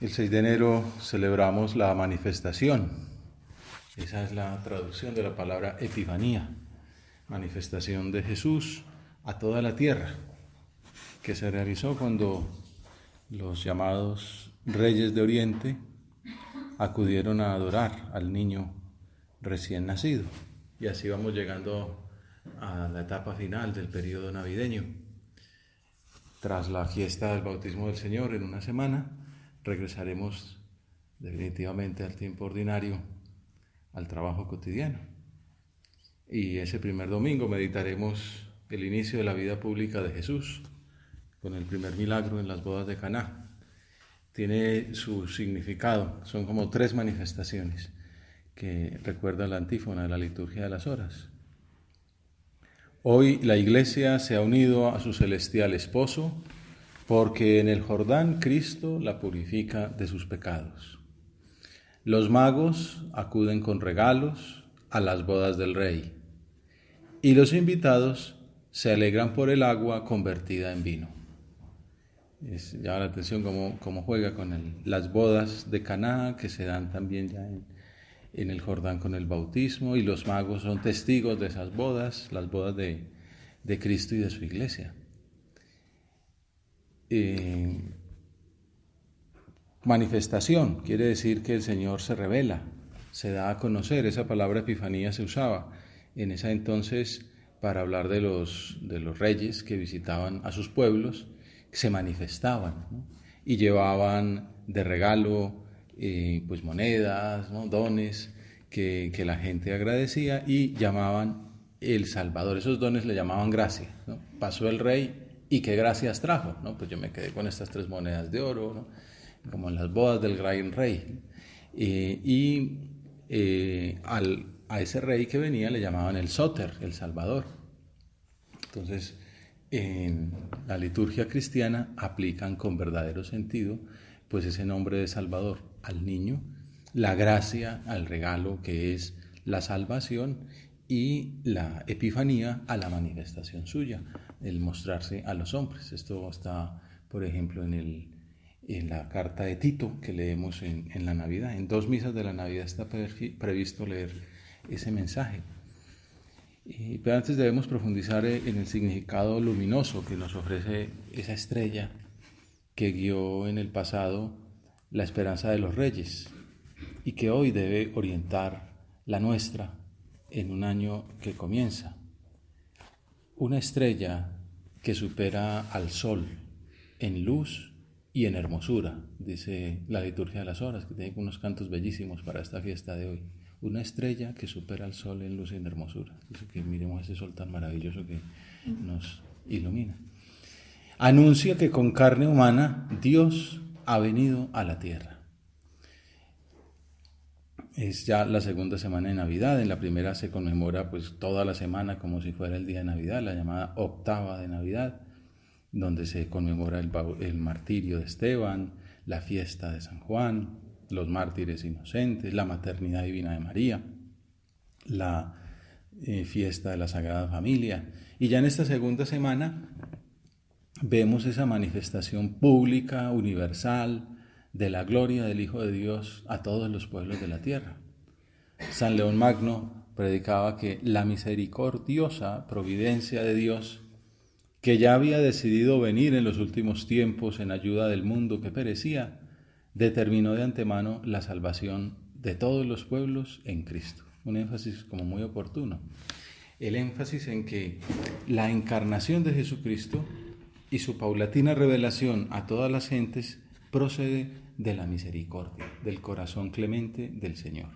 El 6 de enero celebramos la manifestación. Esa es la traducción de la palabra Epifanía, manifestación de Jesús a toda la tierra, que se realizó cuando los llamados reyes de Oriente acudieron a adorar al niño recién nacido. Y así vamos llegando a la etapa final del periodo navideño. Tras la fiesta del bautismo del Señor en una semana, regresaremos definitivamente al tiempo ordinario, al trabajo cotidiano. Y ese primer domingo meditaremos el inicio de la vida pública de Jesús, con el primer milagro en las bodas de Caná. Tiene su significado, son como 3 manifestaciones que recuerdan la antífona de la liturgia de las horas. Hoy la Iglesia se ha unido a su celestial esposo porque en el Jordán Cristo la purifica de sus pecados. Los magos acuden con regalos a las bodas del Rey y los invitados se alegran por el agua convertida en vino. Llama la atención cómo juega con las bodas de Caná que se dan también ya en el Jordán con el bautismo, y los magos son testigos de esas bodas, las bodas de Cristo y de su iglesia. Manifestación quiere decir que el Señor se revela, se da a conocer. Esa palabra epifanía se usaba en ese entonces para hablar de los reyes que visitaban a sus pueblos, que se manifestaban, ¿no? Y llevaban de regalo pues monedas, ¿no? Dones que la gente agradecía y llamaban el Salvador. Esos dones le llamaban gracia, ¿no? Pasó el rey y qué gracias trajo, ¿no? Pues yo me quedé con estas 3 monedas de oro, ¿no? Como en las bodas del gran rey. A ese rey que venía le llamaban el Sóter, el Salvador. Entonces, en la liturgia cristiana aplican con verdadero sentido pues ese nombre de Salvador al niño, la gracia al regalo que es la salvación, y la epifanía a la manifestación suya, el mostrarse a los hombres. Esto está, por ejemplo, en la carta de Tito que leemos en la Navidad. En 2 misas de la Navidad está previsto leer ese mensaje. Pero antes debemos profundizar en el significado luminoso que nos ofrece esa estrella que guió en el pasado la esperanza de los reyes y que hoy debe orientar la nuestra en un año que comienza. Una estrella que supera al sol en luz y en hermosura, dice la liturgia de las horas, que tiene unos cantos bellísimos para esta fiesta de hoy. Una estrella que supera al sol en luz y en hermosura. Dice que miremos ese sol tan maravilloso que nos ilumina. Anuncia que con carne humana Dios ha venido a la tierra. Es ya la segunda semana de Navidad. En la primera se conmemora pues toda la semana como si fuera el día de Navidad, la llamada octava de Navidad, donde se conmemora el martirio de Esteban, la fiesta de San Juan, los mártires inocentes, la maternidad divina de María, la fiesta de la Sagrada Familia. Y ya en esta segunda semana vemos esa manifestación pública, universal, de la gloria del Hijo de Dios a todos los pueblos de la tierra. San León Magno predicaba que la misericordiosa providencia de Dios, que ya había decidido venir en los últimos tiempos en ayuda del mundo que perecía, determinó de antemano la salvación de todos los pueblos en Cristo. Un énfasis como muy oportuno. El énfasis en que la encarnación de Jesucristo y su paulatina revelación a todas las gentes procede de la misericordia, del corazón clemente del Señor.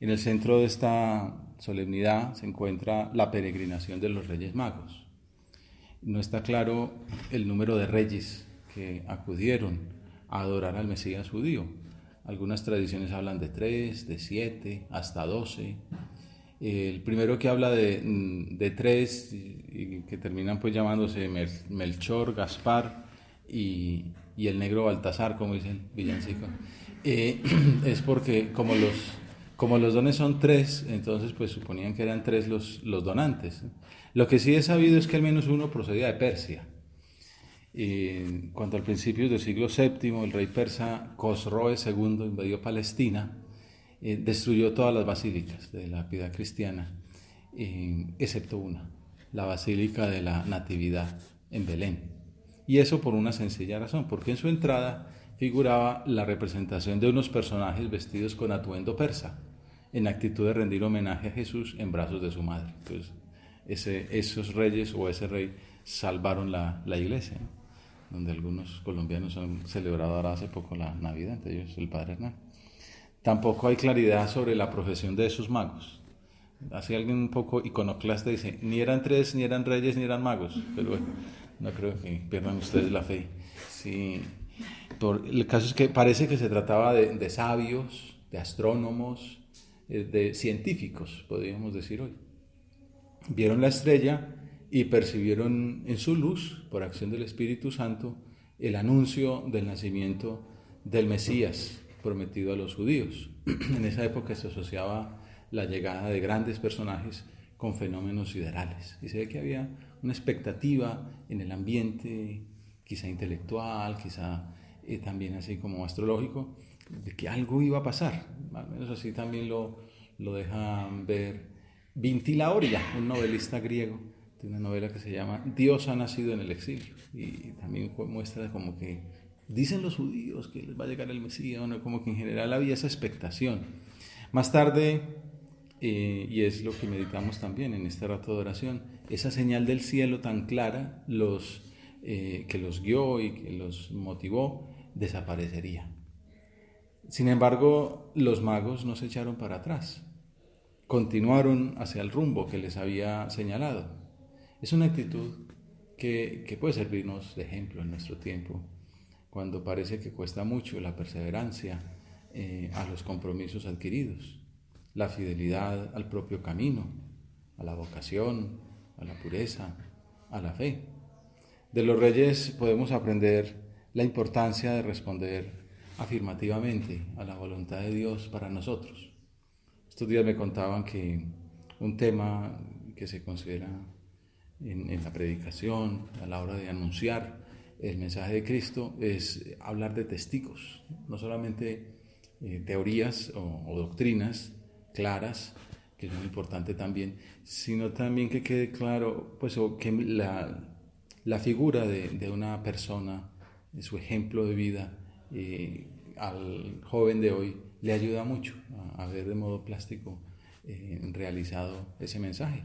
En el centro de esta solemnidad se encuentra la peregrinación de los Reyes Magos. No está claro el número de reyes que acudieron a adorar al Mesías judío. Algunas tradiciones hablan de 3, de 7, hasta 12. El primero que habla de 3 y que terminan pues llamándose Melchor, Gaspar y el negro Baltasar, como dice el villancico, es porque como los dones son 3, entonces pues suponían que eran 3 los donantes. Lo que sí he sabido es que al menos uno procedía de Persia. Cuando al principio del siglo VII el rey persa Cosroes II invadió Palestina, destruyó todas las basílicas de la piedad cristiana, excepto una, la Basílica de la Natividad en Belén. Y eso por una sencilla razón, porque en su entrada figuraba la representación de unos personajes vestidos con atuendo persa, en actitud de rendir homenaje a Jesús en brazos de su madre. Entonces, esos reyes o ese rey salvaron la iglesia, ¿no? Donde algunos colombianos han celebrado ahora hace poco la Navidad, entre ellos el Padre Hernán. Tampoco hay claridad sobre la profesión de esos magos. Así alguien un poco iconoclasta dice, ni eran tres, ni eran reyes, ni eran magos. Pero bueno, no creo que pierdan ustedes la fe. Sí, el caso es que parece que se trataba de sabios, de astrónomos, de científicos, podríamos decir hoy. Vieron la estrella y percibieron en su luz, por acción del Espíritu Santo, el anuncio del nacimiento del Mesías prometido a los judíos. En esa época se asociaba la llegada de grandes personajes con fenómenos siderales. Y se ve que había una expectativa en el ambiente, quizá intelectual, quizá también así como astrológico, de que algo iba a pasar. Al menos así también lo deja ver Vinti Lauria, un novelista griego, de una novela que se llama Dios ha nacido en el exilio. Y también muestra como que dicen los judíos que les va a llegar el Mesías, ¿no? Como que en general había esa expectación. Más tarde, y es lo que meditamos también en este rato de oración, esa señal del cielo tan clara que los guió y que los motivó, desaparecería. Sin embargo, los magos no se echaron para atrás, continuaron hacia el rumbo que les había señalado. Es una actitud que puede servirnos de ejemplo en nuestro tiempo, cuando parece que cuesta mucho la perseverancia a los compromisos adquiridos, la fidelidad al propio camino, a la vocación, a la pureza, a la fe. De los reyes podemos aprender la importancia de responder afirmativamente a la voluntad de Dios para nosotros. Estos días me contaban que un tema que se considera en la predicación, a la hora de anunciar el mensaje de Cristo, es hablar de testigos, no solamente teorías o doctrinas claras, que es muy importante también, sino también que quede claro, pues, que la figura de una persona, su ejemplo de vida, al joven de hoy le ayuda mucho a ver de modo plástico realizado ese mensaje.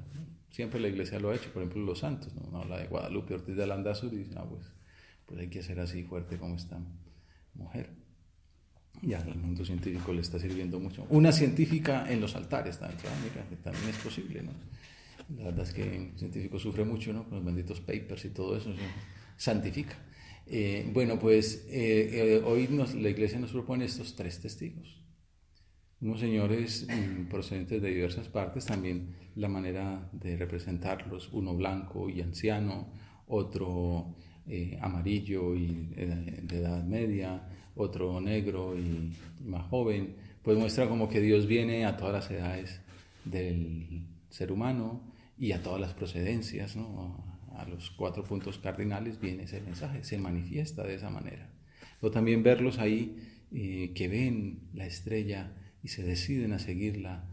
Siempre la iglesia lo ha hecho, por ejemplo los santos, ¿no? Habla de Guadalupe Ortiz de Landazuri y dice, pues hay que ser así fuerte como esta mujer. Y al mundo científico le está sirviendo mucho. Una científica en los altares también, que también es posible, ¿no? La verdad es que el científico sufre mucho, ¿no? Con los benditos papers y todo eso, santifica. Bueno, pues hoy la iglesia nos propone estos tres testigos. Unos señores procedentes de diversas partes, también la manera de representarlos, uno blanco y anciano, otro amarillo y de edad media, otro negro y más joven, pues muestra como que Dios viene a todas las edades del ser humano y a todas las procedencias, ¿no? A los 4 puntos cardinales viene ese mensaje, se manifiesta de esa manera. O también verlos ahí que ven la estrella y se deciden a seguirla,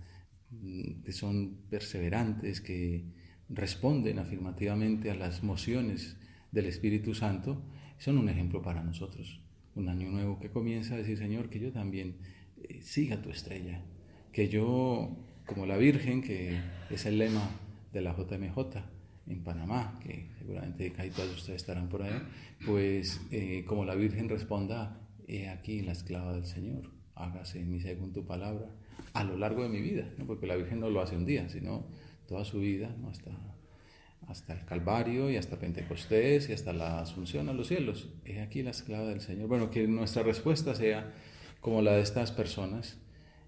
que son perseverantes, que responden afirmativamente a las mociones del Espíritu Santo, son un ejemplo para nosotros. Un año nuevo que comienza a decir, Señor, que yo también siga tu estrella, que yo, como la Virgen, que es el lema de la JMJ en Panamá, que seguramente casi todos ustedes estarán por ahí, pues como la Virgen responda, he aquí la esclava del Señor, hágase en mí según tu palabra, a lo largo de mi vida, ¿no? Porque la Virgen no lo hace un día, sino toda su vida, ¿no? hasta el Calvario y hasta Pentecostés y hasta la Asunción a los cielos. He aquí la esclava del Señor. Bueno, que nuestra respuesta sea como la de estas personas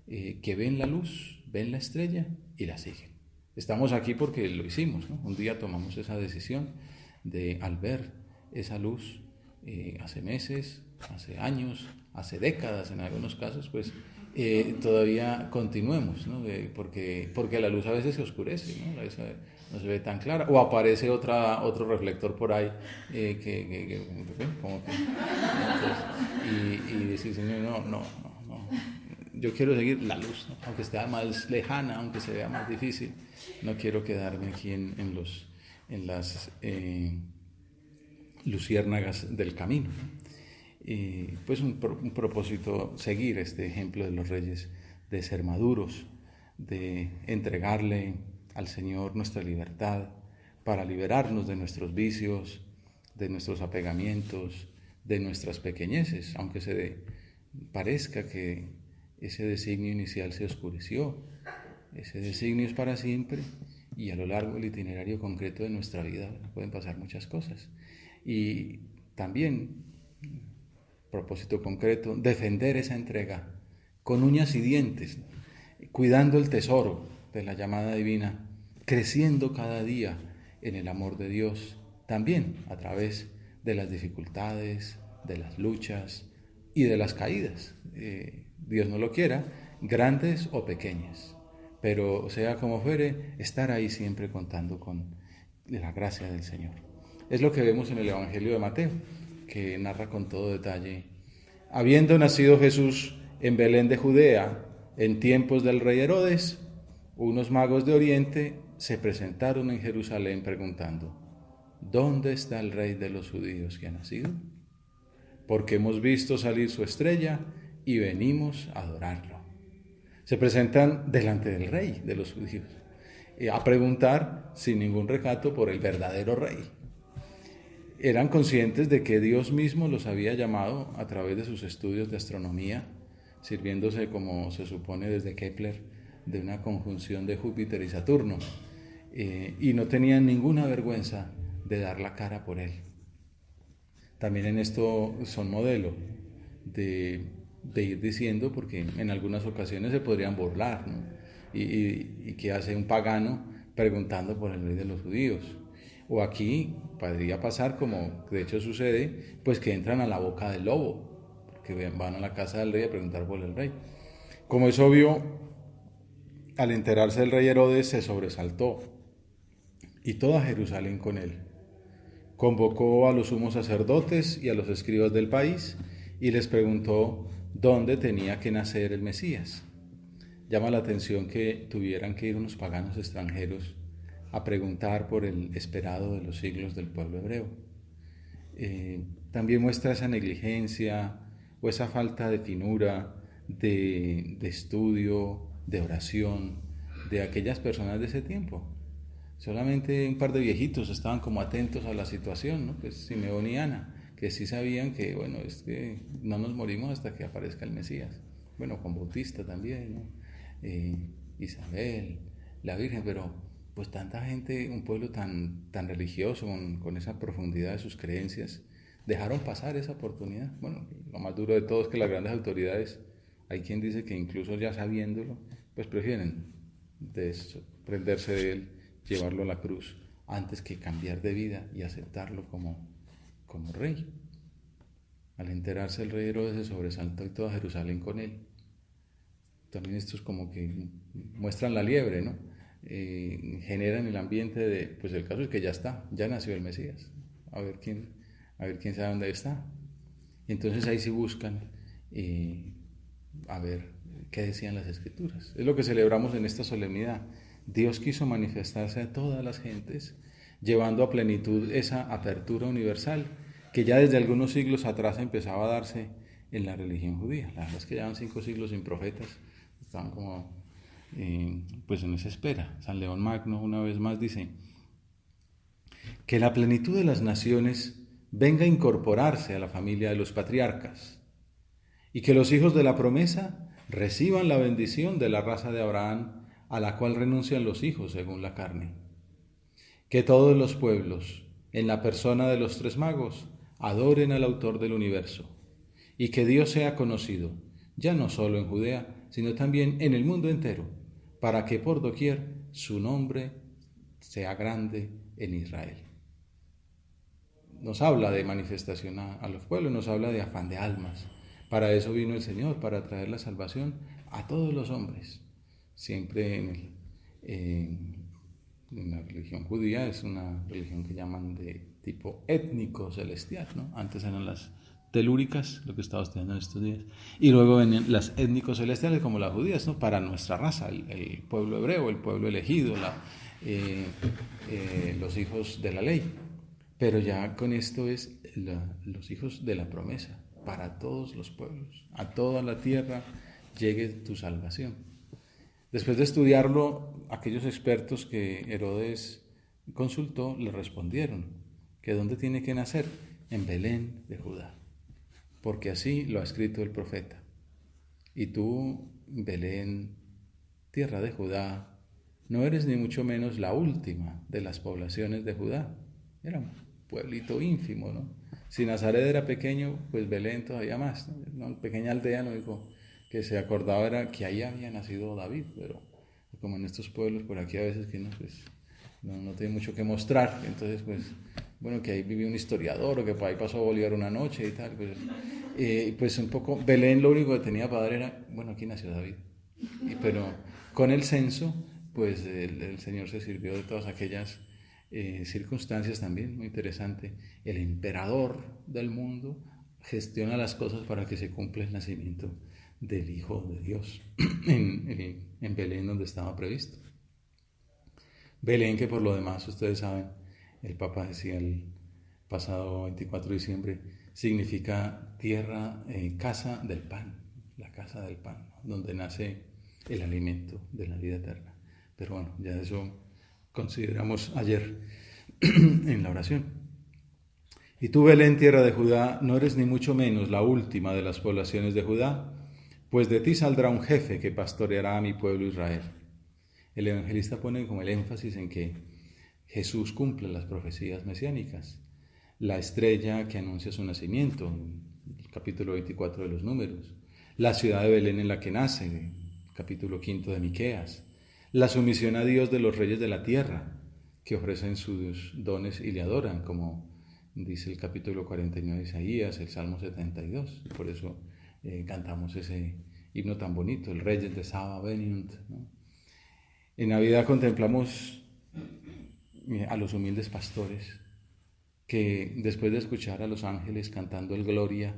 que ven la luz, ven la estrella y la siguen. Estamos aquí porque lo hicimos, ¿no? Un día tomamos esa decisión de, al ver esa luz, hace meses, hace años, hace décadas en algunos casos, pues todavía continuemos, ¿no? Porque la luz a veces se oscurece, ¿no? no se ve tan clara, o aparece otro reflector por ahí, como que y decir, Señor, no, yo quiero seguir la luz, ¿no? Aunque esté más lejana, aunque se vea más difícil, no quiero quedarme aquí en las luciérnagas del camino, ¿no? Y pues un propósito, seguir este ejemplo de los reyes, de ser maduros, de entregarle al Señor nuestra libertad para liberarnos de nuestros vicios, de nuestros apegamientos, de nuestras pequeñeces, aunque parezca que ese designio inicial se oscureció. Ese designio es para siempre y a lo largo del itinerario concreto de nuestra vida pueden pasar muchas cosas. Y también, propósito concreto, defender esa entrega con uñas y dientes, cuidando el tesoro de la llamada divina, creciendo cada día en el amor de Dios, también a través de las dificultades, de las luchas y de las caídas. Dios no lo quiera, grandes o pequeñas, pero sea como fuere, estar ahí siempre contando con la gracia del Señor. Es lo que vemos en el Evangelio de Mateo, que narra con todo detalle. Habiendo nacido Jesús en Belén de Judea, en tiempos del rey Herodes, unos magos de Oriente se presentaron en Jerusalén preguntando: ¿dónde está el rey de los judíos que ha nacido? Porque hemos visto salir su estrella y venimos a adorarlo. Se presentan delante del rey de los judíos a preguntar sin ningún recato por el verdadero rey. Eran conscientes de que Dios mismo los había llamado a través de sus estudios de astronomía, sirviéndose, como se supone desde Kepler, de una conjunción de Júpiter y Saturno, y no tenían ninguna vergüenza de dar la cara por él. También en esto son modelo de ir diciendo, porque en algunas ocasiones se podrían burlar, ¿no? Y qué hace un pagano preguntando por el rey de los judíos. O aquí podría pasar, como de hecho sucede, pues que entran a la boca del lobo, porque van a la casa del rey a preguntar por el rey. Como es obvio, al enterarse el rey Herodes se sobresaltó, y toda Jerusalén con él. Convocó a los sumos sacerdotes y a los escribas del país y les preguntó dónde tenía que nacer el Mesías. Llama la atención que tuvieran que ir unos paganos extranjeros a preguntar por el esperado de los siglos del pueblo hebreo. También muestra esa negligencia o esa falta de finura, de estudio, de oración de aquellas personas de ese tiempo. Solamente un par de viejitos estaban como atentos a la situación, ¿no? Pues Simeón y Ana, que sí sabían que, bueno, es que no nos morimos hasta que aparezca el Mesías. Bueno, Juan Bautista también, ¿no? Isabel, la Virgen, pero pues tanta gente, un pueblo tan religioso, con esa profundidad de sus creencias, dejaron pasar esa oportunidad. Bueno, lo más duro de todo es que las grandes autoridades, hay quien dice que incluso ya sabiéndolo, pues prefieren desprenderse de él, llevarlo a la cruz, antes que cambiar de vida y aceptarlo como rey. Al enterarse el rey Herodes se sobresaltó y toda Jerusalén con él. También estos como que muestran la liebre, ¿no? Generan el ambiente de, pues el caso es que ya está, ya nació el Mesías, a ver quién sabe dónde está. Y entonces ahí sí buscan a ver qué decían las Escrituras. Es lo que celebramos en esta solemnidad. Dios quiso manifestarse a todas las gentes, llevando a plenitud esa apertura universal que ya desde algunos siglos atrás empezaba a darse en la religión judía. La verdad es que llevan 5 siglos sin profetas, estaban como pues en esa espera. San León Magno una vez más dice que la plenitud de las naciones venga a incorporarse a la familia de los patriarcas y que los hijos de la promesa reciban la bendición de la raza de Abraham, a la cual renuncian los hijos según la carne. Que todos los pueblos, en la persona de los 3 magos, adoren al autor del universo, y que Dios sea conocido, ya no solo en Judea, sino también en el mundo entero, para que por doquier su nombre sea grande en Israel. Nos habla de manifestación a los pueblos, nos habla de afán de almas. Para eso vino el Señor, para traer la salvación a todos los hombres, siempre la religión judía es una religión que llaman de tipo étnico celestial, ¿no? Antes eran las telúricas, lo que estaba estudiando en estos días, y luego venían las étnicos celestiales como las judías, ¿no? Para nuestra raza, el pueblo hebreo, el pueblo elegido, los hijos de la ley. Pero ya con esto es los hijos de la promesa, para todos los pueblos, a toda la tierra llegue tu salvación. Después de estudiarlo, aquellos expertos que Herodes consultó le respondieron que ¿dónde tiene que nacer? En Belén de Judá, porque así lo ha escrito el profeta. Y tú, Belén, tierra de Judá, no eres ni mucho menos la última de las poblaciones de Judá. Era un pueblito ínfimo, ¿no? Si Nazaret era pequeño, pues Belén todavía más, ¿no? Una pequeña aldea, lo único que se acordaba era que ahí había nacido David, pero como en estos pueblos por aquí a veces que no, pues, no tiene mucho que mostrar, entonces pues, bueno, que ahí vivió un historiador o que por ahí pasó Bolívar una noche y tal, pues un poco, Belén lo único que tenía para dar era, bueno, aquí nació David, pero con el censo, pues el Señor se sirvió de todas aquellas circunstancias también, muy interesante. El emperador del mundo gestiona las cosas para que se cumpla el nacimiento del Hijo de Dios en Belén, donde estaba previsto. Belén, que por lo demás, ustedes saben, el Papa decía el pasado 24 de diciembre, significa tierra, casa del pan, la casa del pan, donde nace el alimento de la vida eterna. Pero bueno, ya eso consideramos ayer en la oración. Y tú, Belén, tierra de Judá, no eres ni mucho menos la última de las poblaciones de Judá, pues de ti saldrá un jefe que pastoreará a mi pueblo Israel. El evangelista pone como el énfasis en que Jesús cumple las profecías mesiánicas. La estrella que anuncia su nacimiento, el capítulo 24 de los Números. La ciudad de Belén en la que nace, capítulo 5 de Miqueas. La sumisión a Dios de los reyes de la tierra, que ofrecen sus dones y le adoran, como dice el capítulo 49 de Isaías, el Salmo 72. Por eso cantamos ese himno tan bonito, el Reyes de Saba veniunt, ¿no? En Navidad contemplamos a los humildes pastores que después de escuchar a los ángeles cantando el Gloria,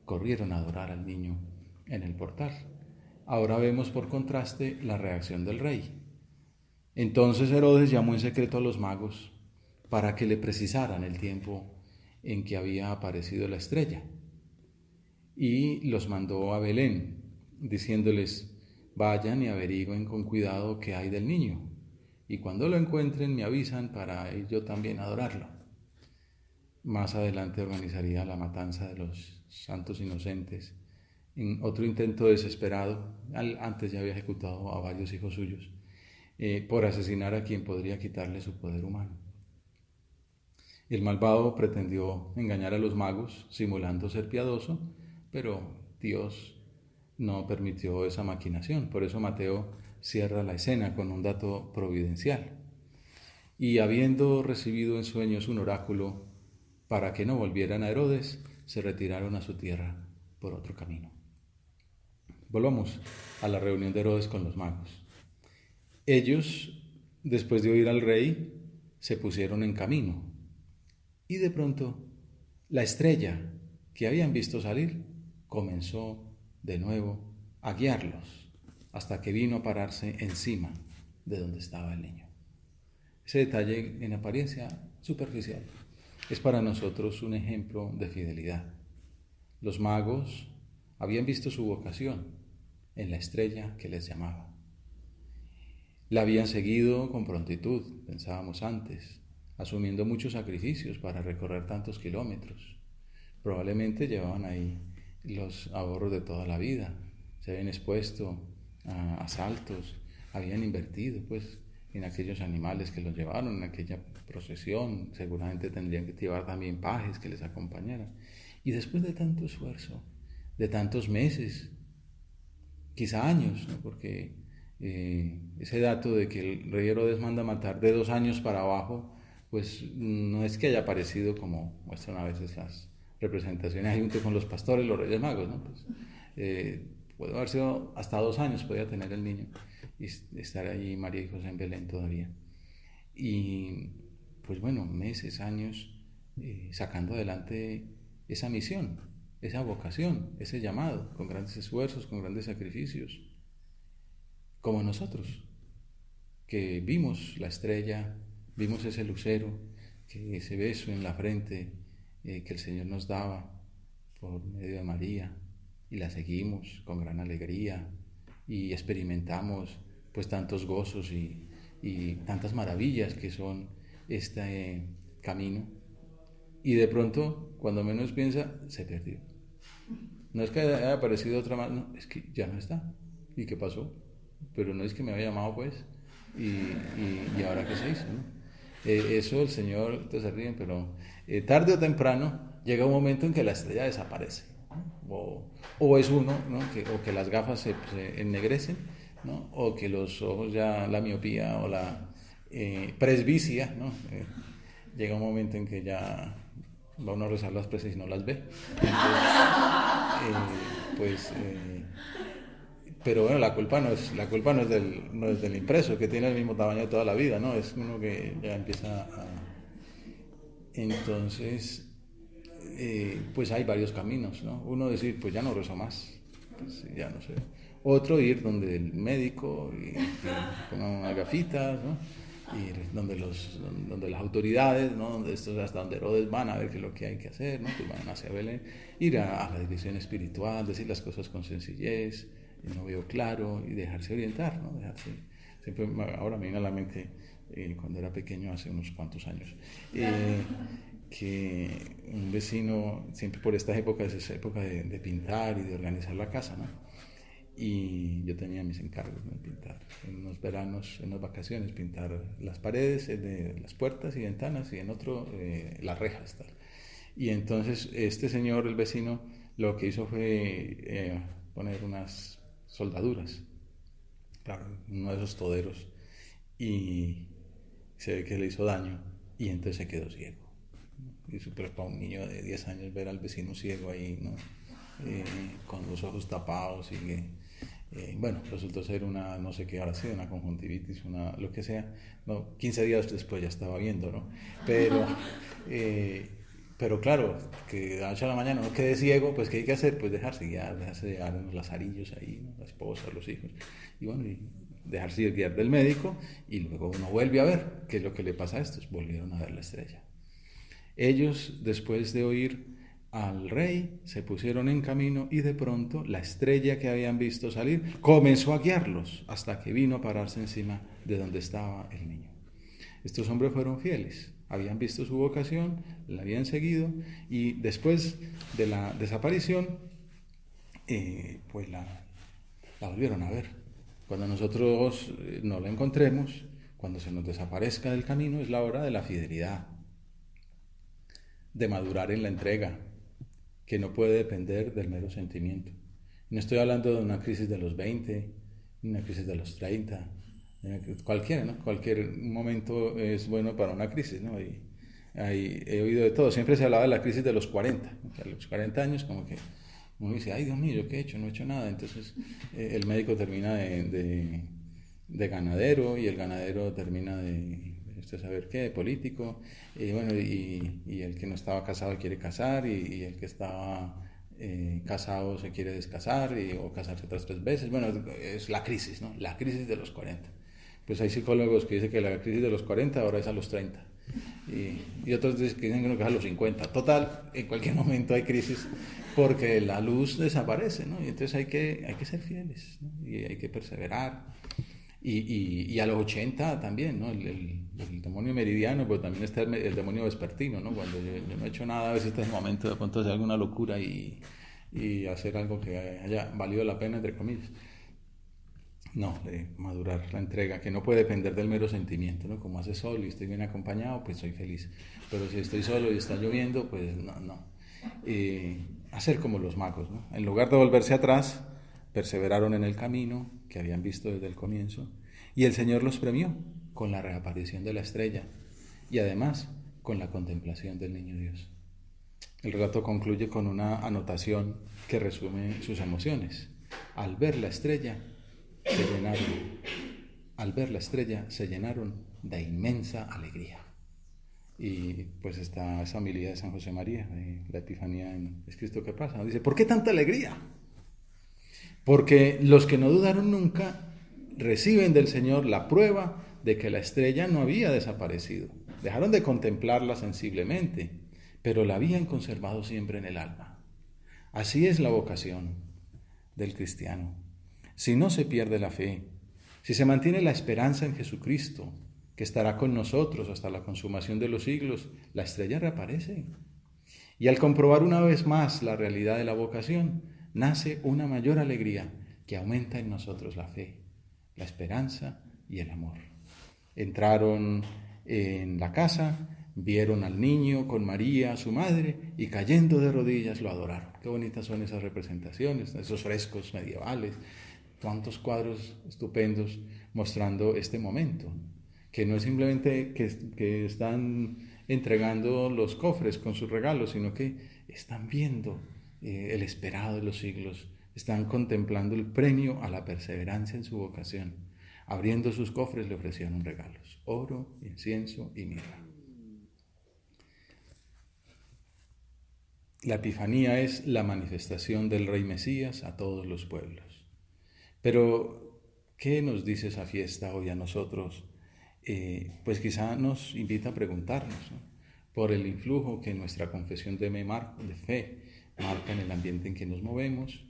corrieron a adorar al niño en el portal. Ahora vemos por contraste la reacción del rey. Entonces Herodes llamó en secreto a los magos para que le precisaran el tiempo en que había aparecido la estrella. Y los mandó a Belén, diciéndoles, vayan y averigüen con cuidado qué hay del niño, y cuando lo encuentren me avisan para ir yo también a adorarlo. Más adelante organizaría la matanza de los santos inocentes, en otro intento desesperado. Antes ya había ejecutado a varios hijos suyos, por asesinar a quien podría quitarle su poder humano. El malvado pretendió engañar a los magos, simulando ser piadoso, pero Dios no permitió esa maquinación. Por eso Mateo cierra la escena con un dato providencial. Y habiendo recibido en sueños un oráculo para que no volvieran a Herodes, se retiraron a su tierra por otro camino. Volvamos a la reunión de Herodes con los magos. Ellos, después de oír al rey, se pusieron en camino. Y de pronto, la estrella que habían visto salir comenzó de nuevo a guiarlos hasta que vino a pararse encima de donde estaba el niño. Ese detalle, en apariencia superficial, es para nosotros un ejemplo de fidelidad. Los magos habían visto su vocación en la estrella que les llamaba. La habían seguido con prontitud, pensábamos antes, asumiendo muchos sacrificios para recorrer tantos kilómetros. Probablemente llevaban ahí los ahorros de toda la vida, se habían expuesto a asaltos, habían invertido pues en aquellos animales que los llevaron, en aquella procesión, seguramente tendrían que llevar también pajes que les acompañaran. Y después de tanto esfuerzo, de tantos meses, quizá años, ¿no? Porque ese dato de que el rey Herodes manda matar de 2 años para abajo, pues no es que haya aparecido como muestran a veces las representaciones ahí junto con los pastores, los reyes magos, ¿no? Pues, puede haber sido hasta 2 años podía tener el niño y estar allí María y José en Belén todavía. y pues bueno, meses, años, sacando adelante esa misión, esa vocación, ese llamado, con grandes esfuerzos, con grandes sacrificios, como nosotros, que vimos la estrella, vimos ese lucero, que ese beso en la frente que el Señor nos daba por medio de María, y la seguimos con gran alegría y experimentamos pues tantos gozos y tantas maravillas que son este camino, y de pronto, cuando menos piensa, se perdió. No es que haya aparecido otra más, no, es que ya no está. ¿Y qué pasó? Pero no es que me había llamado, pues, y ahora qué se hizo, ¿no? Eso el Señor, ustedes se ríen, pero tarde o temprano llega un momento en que la estrella desaparece, ¿no? O es uno, ¿no? O que las gafas se ennegrecen, ¿no? O que los ojos ya, la miopía o la presbicia, ¿no? Llega un momento en que ya va uno a rezar las preces y no las ve. Entonces, pero bueno, la culpa no es del impreso, que tiene el mismo tamaño toda la vida, ¿no? Es uno que ya empieza a... Entonces, pues hay varios caminos, ¿no? Uno decir, pues ya no rezo más, pues ya no sé. Otro ir donde el médico y pongan unas gafitas, ¿no? Y donde las autoridades, ¿no? Donde estos, hasta donde Herodes van a ver qué es lo que hay que hacer, ¿no? Pues van hacia Belén, ir a la dirección espiritual, decir las cosas con sencillez, no veo claro, y dejarse orientar, ¿no? Siempre, ahora me viene a la mente, cuando era pequeño, hace unos cuantos años, que un vecino, siempre por estas épocas, es época de pintar y de organizar la casa, ¿no? Y yo tenía mis encargos de pintar, en unos veranos, en unas vacaciones, pintar las paredes de las puertas y ventanas, y en otro las rejas, tal. Y entonces este señor, el vecino, lo que hizo fue poner unas soldaduras, claro, uno de esos toderos, y se ve que le hizo daño, y entonces se quedó ciego. Y súper para un niño de 10 años ver al vecino ciego ahí, ¿no? Con los ojos tapados, y bueno, resultó ser una, no sé qué ahora sí, una conjuntivitis, lo que sea. No, 15 días después ya estaba viendo, ¿no? Pero, pero claro, que de la noche a la mañana no quede ciego, pues ¿qué hay que hacer? Pues dejarse llevar los lazarillos ahí, ¿no? La esposa, los hijos, y bueno, y dejarse guiar del médico, y luego uno vuelve a ver qué es lo que le pasa a estos. Volvieron a ver la estrella. Ellos, después de oír al rey, se pusieron en camino, y de pronto la estrella que habían visto salir comenzó a guiarlos hasta que vino a pararse encima de donde estaba el niño. Estos hombres fueron fieles, habían visto su vocación, la habían seguido, y después de la desaparición, pues la volvieron a ver. Cuando nosotros no la encontremos, cuando se nos desaparezca del camino, es la hora de la fidelidad, de madurar en la entrega, que no puede depender del mero sentimiento. No estoy hablando de una crisis de los 20, una crisis de los 30, cualquiera, ¿no? Cualquier momento es bueno para una crisis, ¿no? He oído de todo. Siempre se hablaba de la crisis de los 40, ¿no? A los 40 años como que uno dice, ay Dios mío, ¿yo qué he hecho? No he hecho nada. Entonces el médico termina de ganadero, y el ganadero termina de saber qué, de político, y bueno, y el que no estaba casado quiere casar, y el que estaba casado se quiere descasar, o casarse otras 3 veces. Bueno, es la crisis, ¿no? La crisis de los 40. Pues hay psicólogos que dicen que la crisis de los 40 ahora es a los 30, y otros que dicen que es a los 50. Total, en cualquier momento hay crisis, porque la luz desaparece, ¿no? Y entonces hay que ser fieles, ¿no? Y hay que perseverar. Y a los 80 también, ¿no? El demonio meridiano, pero también está el demonio vespertino, ¿no? Cuando yo no he hecho nada, a veces está el momento de pronto hacer alguna locura y hacer algo que haya valido la pena, entre comillas. No, de madurar la entrega, que no puede depender del mero sentimiento, ¿no? Como hace sol y estoy bien acompañado, pues soy feliz. Pero si estoy solo y está lloviendo, pues no. Hacer como los magos, ¿no? En lugar de volverse atrás, perseveraron en el camino que habían visto desde el comienzo, y el Señor los premió con la reaparición de la estrella, y además con la contemplación del niño Dios. El relato concluye con una anotación que resume sus emociones. Al ver la estrella se llenaron de inmensa alegría. Y pues está esa homilía de San José María, de la Epifanía en ¿Es Cristo que pasa? Dice, ¿por qué tanta alegría? Porque los que no dudaron nunca reciben del Señor la prueba de que la estrella no había desaparecido. Dejaron de contemplarla sensiblemente, pero la habían conservado siempre en el alma. Así es la vocación del cristiano. Si no se pierde la fe, si se mantiene la esperanza en Jesucristo, que estará con nosotros hasta la consumación de los siglos, la estrella reaparece. Y al comprobar una vez más la realidad de la vocación, nace una mayor alegría que aumenta en nosotros la fe, la esperanza y el amor. Entraron en la casa, vieron al niño con María, su madre, y cayendo de rodillas lo adoraron. Qué bonitas son esas representaciones, esos frescos medievales, tantos cuadros estupendos mostrando este momento, que no es simplemente que están entregando los cofres con sus regalos, sino que están viendo el esperado de los siglos, están contemplando el premio a la perseverancia en su vocación. Abriendo sus cofres le ofrecieron regalos, oro, incienso y mirra. La Epifanía es la manifestación del Rey Mesías a todos los pueblos. Pero, ¿qué nos dice esa fiesta hoy a nosotros? Pues quizá nos invita a preguntarnos, ¿no? Por el influjo que nuestra confesión de fe marca en el ambiente en que nos movemos,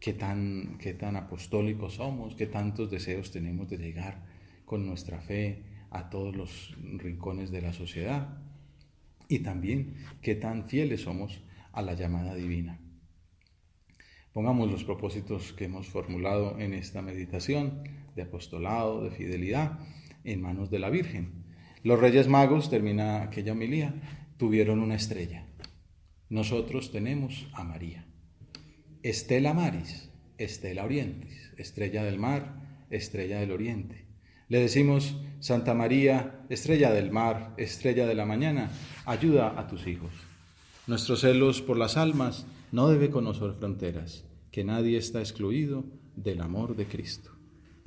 qué tan apostólicos somos, qué tantos deseos tenemos de llegar con nuestra fe a todos los rincones de la sociedad, y también qué tan fieles somos a la llamada divina. Pongamos los propósitos que hemos formulado en esta meditación de apostolado, de fidelidad, en manos de la Virgen. Los Reyes Magos, termina aquella homilía, tuvieron una estrella. Nosotros tenemos a María. Stella Maris, Stella Orientis, estrella del mar, estrella del oriente. Le decimos, Santa María, estrella del mar, estrella de la mañana, ayuda a tus hijos. Nuestros celos por las almas no debe conocer fronteras, que nadie está excluido del amor de Cristo.